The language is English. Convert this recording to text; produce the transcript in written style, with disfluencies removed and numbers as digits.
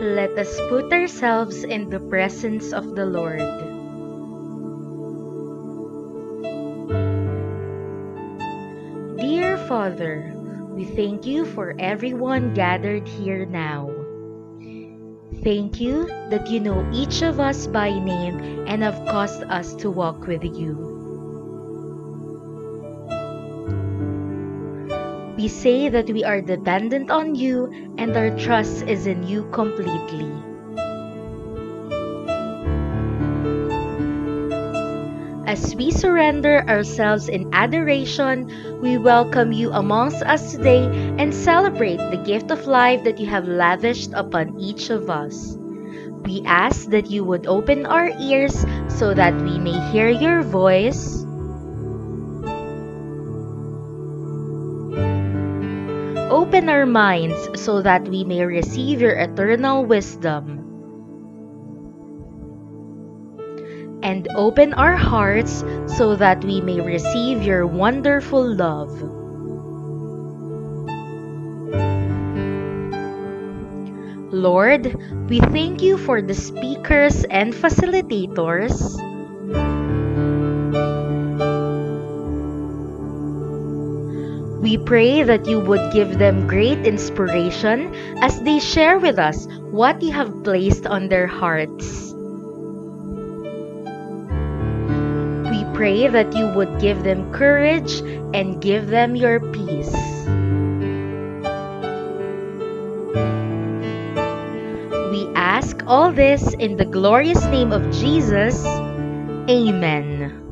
Let us put ourselves in the presence of the Lord. Dear Father, we thank you for everyone gathered here now. Thank you that you know each of us by name and have caused us to walk with you. We say that we are dependent on you and our trust is in you completely. As we surrender ourselves in adoration, we welcome you amongst us today and celebrate the gift of life that you have lavished upon each of us. We ask that you would open our ears so that we may hear your voice, open our minds so that we may receive your eternal wisdom, and open our hearts so that we may receive your wonderful love. Lord, we thank you for the speakers and facilitators. We pray that you would give them great inspiration as they share with us what you have placed on their hearts. We pray that you would give them courage and give them your peace. We ask all this in the glorious name of Jesus. Amen.